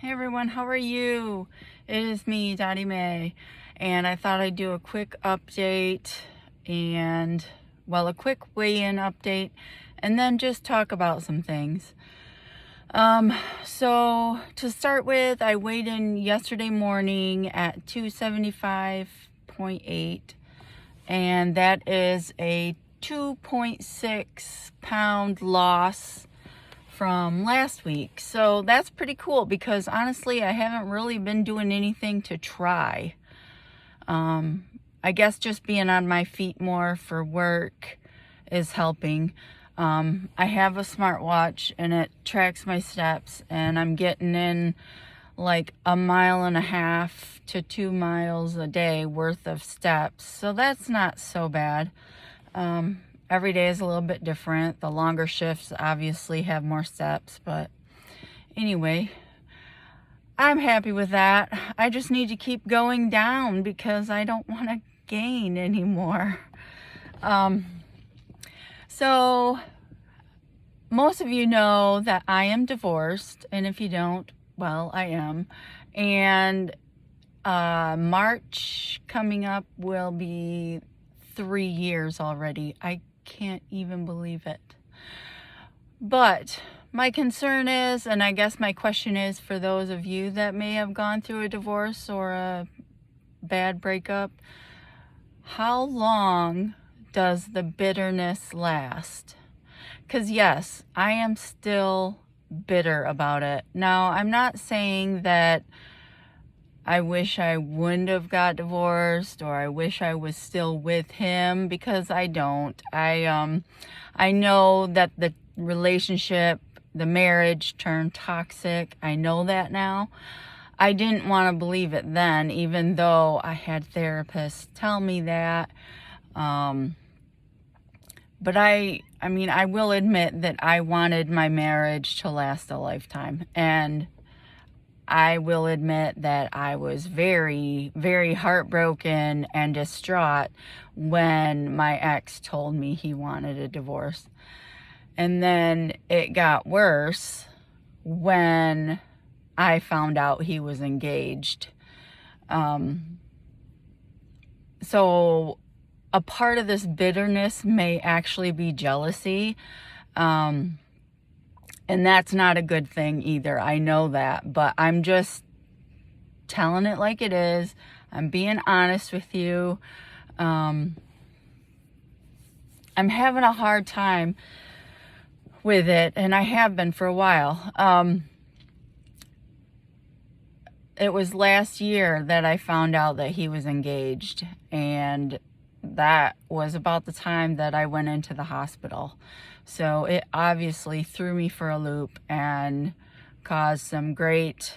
Hey everyone, how are you? It is me, Dottie Mae, and I thought I'd do a quick update and, well, a quick weigh-in update, and then just talk about some things. So to start with, I weighed in yesterday morning at 275.8, and that is a 2.6 pound loss from last week. So that's pretty cool because honestly, I haven't really been doing anything to try. I guess just being on my feet more for work is helping. I have a smartwatch and it tracks my steps, and I'm getting in like 1.5 to 2 miles a day worth of steps. So that's not so bad. Every day is a little bit different. The longer shifts obviously have more steps, but anyway, I'm happy with that. I just need to keep going down because I don't want to gain anymore. So most of you know that I am divorced, and if you don't, well, I am. And March coming up will be 3 years already. I can't even believe it. But my concern is, and I guess my question is for those of you that may have gone through a divorce or a bad breakup, how long does the bitterness last? Because yes, I am still bitter about it. Now, I'm not saying that I wish I wouldn't have got divorced or I wish I was still with him, because I don't. I know that the relationship, the marriage turned toxic. I know that now. I didn't want to believe it then, even though I had therapists tell me that. But I mean, I will admit that I wanted my marriage to last a lifetime. And I will admit that I was very, very heartbroken and distraught when my ex told me he wanted a divorce. And then it got worse when I found out he was engaged. So a part of this bitterness may actually be jealousy. And that's not a good thing either. I know that, but I'm just telling it like it is. I'm being honest with you. I'm having a hard time with it, and I have been for a while. It was last year that I found out that he was engaged, and that was about the time that I went into the hospital. So it obviously threw me for a loop and caused some great,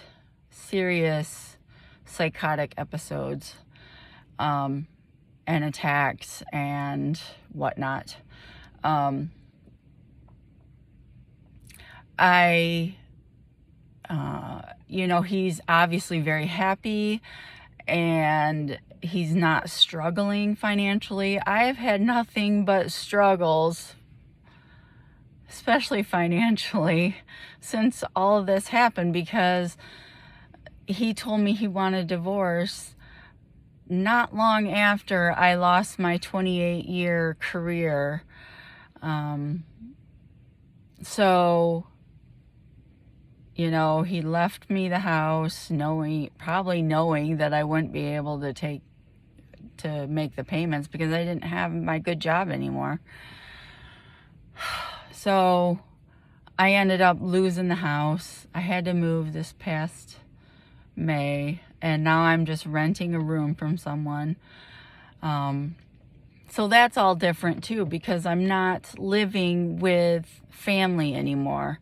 serious psychotic episodes, and attacks and whatnot. He's obviously very happy and he's not struggling financially. I've had nothing but struggles, especially financially, since all of this happened, because he told me he wanted a divorce not long after I lost my 28-year career. So, he left me the house probably knowing that I wouldn't be able to make the payments because I didn't have my good job anymore. So I ended up losing the house. I had to move this past May, and now I'm just renting a room from someone. So that's all different too, because I'm not living with family anymore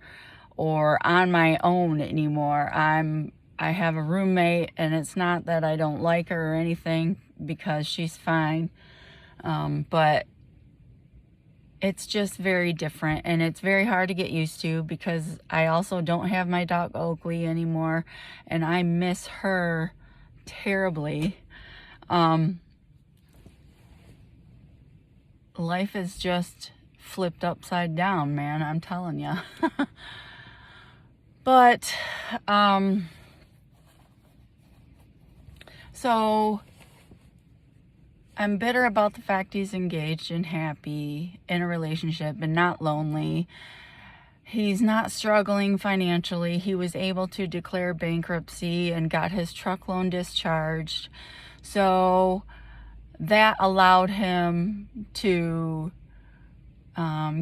or on my own anymore. I have a roommate, and it's not that I don't like her or anything, because she's fine. But it's just very different, and it's very hard to get used to because I also don't have my dog Oakley anymore, and I miss her terribly. Life is just flipped upside down, man, I'm telling you. But So I'm bitter about the fact he's engaged and happy in a relationship and not lonely. He's not struggling financially. He was able to declare bankruptcy and got his truck loan discharged. So that allowed him to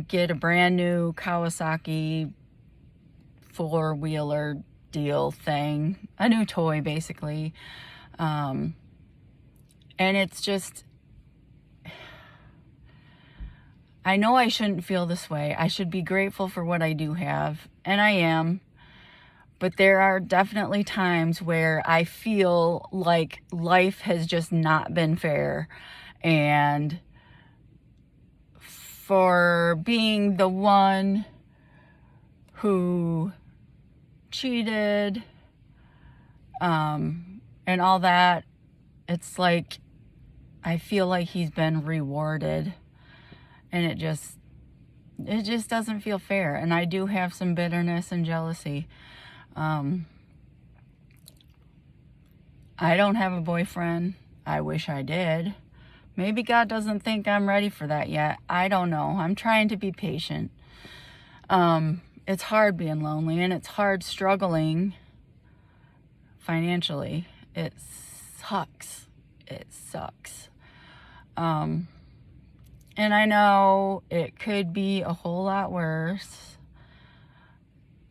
get a brand new Kawasaki four-wheeler deal thing, a new toy basically. And it's just, I know I shouldn't feel this way. I should be grateful for what I do have, and I am. But there are definitely times where I feel like life has just not been fair. And for being the one who cheated, and all that, it's like I feel like he's been rewarded, and it just doesn't feel fair. And I do have some bitterness and jealousy. I don't have a boyfriend. I wish I did. Maybe God doesn't think I'm ready for that yet. I don't know. I'm trying to be patient. It's hard being lonely, and it's hard struggling financially. It sucks. It sucks. And I know it could be a whole lot worse.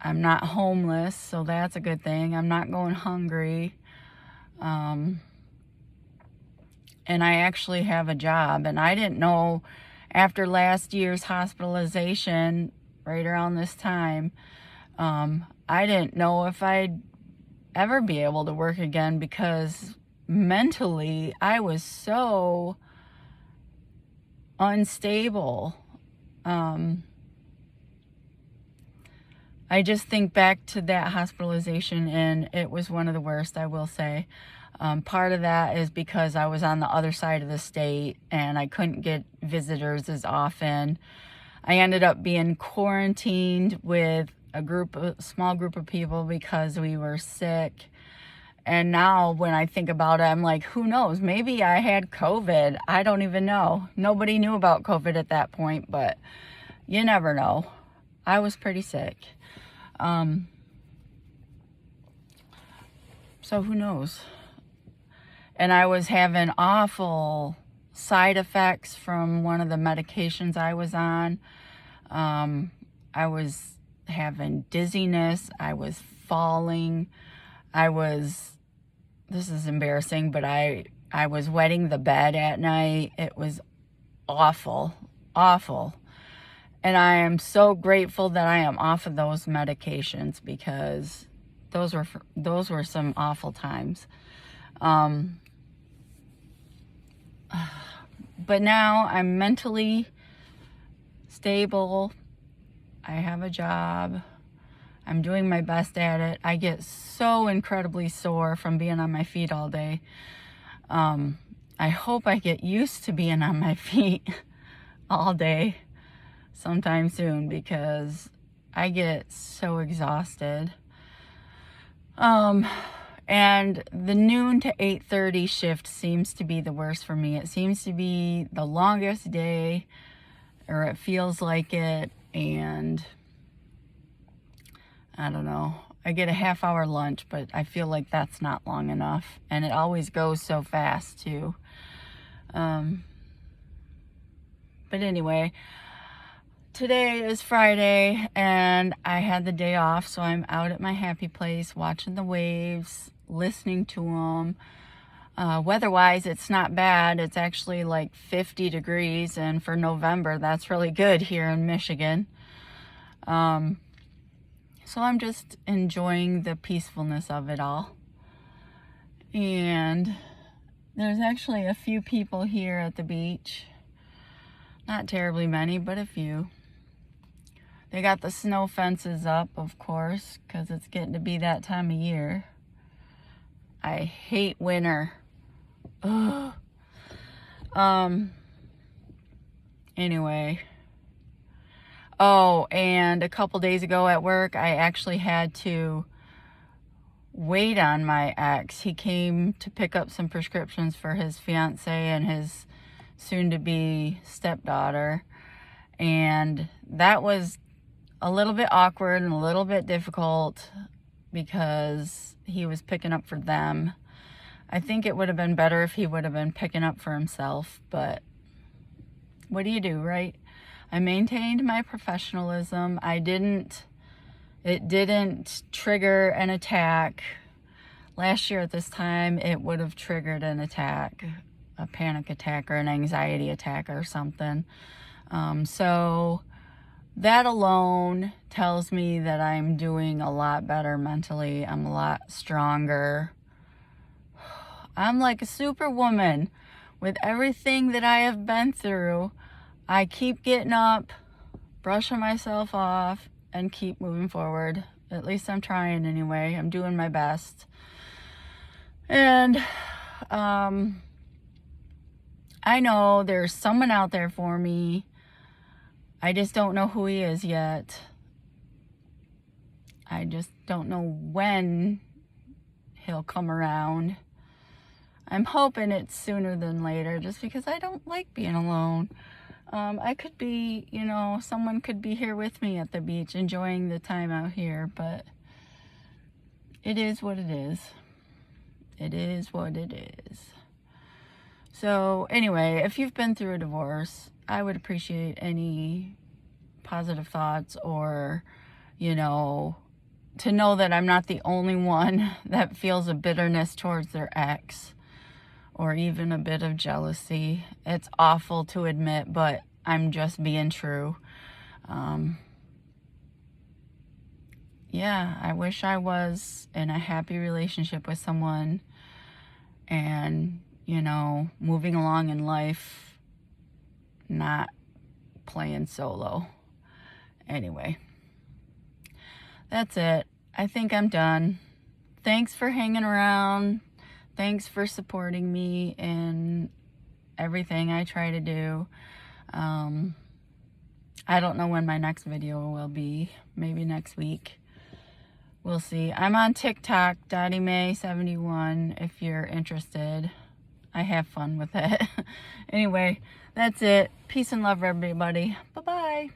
I'm not homeless, so that's a good thing. I'm not going hungry. And I actually have a job. And I didn't know, after last year's hospitalization, right around this time, I didn't know if I'd ever be able to work again, because mentally I was so unstable. I just think back to that hospitalization, and it was one of the worst, I will say. Part of that is because I was on the other side of the state and I couldn't get visitors as often. I ended up being quarantined with a small group of people because we were sick. And now when I think about it, I'm like, who knows? Maybe I had COVID. I don't even know. Nobody knew about COVID at that point, but you never know. I was pretty sick. So who knows? And I was having awful side effects from one of the medications I was on. I was having dizziness. I was falling. This is embarrassing, but I was wetting the bed at night. It was awful, awful. And I am so grateful that I am off of those medications, because those were some awful times. But now I'm mentally stable. I have a job. I'm doing my best at it. I get so incredibly sore from being on my feet all day. I hope I get used to being on my feet all day sometime soon, because I get so exhausted. And the noon to 8:30 shift seems to be the worst for me. It seems to be the longest day, or it feels like it. And I don't know. I get a half-hour lunch, but I feel like that's not long enough. And it always goes so fast, too. But anyway, today is Friday, and I had the day off, so I'm out at my happy place watching the waves, listening to them. Weather-wise, it's not bad. It's actually like 50 degrees, and for November, that's really good here in Michigan. So I'm just enjoying the peacefulness of it all. And there's actually a few people here at the beach. Not terribly many, but a few. They got the snow fences up, of course, because it's getting to be that time of year. I hate winter. Ugh. Anyway. Oh, and a couple days ago at work, I actually had to weighed on my ex. He came to pick up some prescriptions for his fiance and his soon-to-be stepdaughter, and that was a little bit awkward and a little bit difficult because he was picking up for them. I think it would have been better if he would have been picking up for himself, but what do you do, right? I maintained my professionalism. It didn't trigger an attack. Last year at this time, it would have triggered an attack, a panic attack or an anxiety attack or something. So that alone tells me that I'm doing a lot better mentally. I'm a lot stronger. I'm like a superwoman. With everything that I have been through, I keep getting up, brushing myself off, and keep moving forward. At least I'm trying anyway. I'm doing my best. And I know there's someone out there for me. I just don't know who he is yet. I just don't know when he'll come around. I'm hoping it's sooner than later, just because I don't like being alone. I could be, someone could be here with me at the beach enjoying the time out here, but it is what it is. It is what it is. So anyway, if you've been through a divorce, I would appreciate any positive thoughts or, to know that I'm not the only one that feels a bitterness towards their ex or even a bit of jealousy. It's awful to admit, but I'm just being true. Yeah, I wish I was in a happy relationship with someone and, moving along in life, not playing solo. Anyway, that's it. I think I'm done. Thanks for hanging around. Thanks for supporting me in everything I try to do. I don't know when my next video will be. Maybe next week. We'll see. I'm on TikTok, DottieMay71, if you're interested. I have fun with it. Anyway, that's it. Peace and love, everybody. Bye-bye.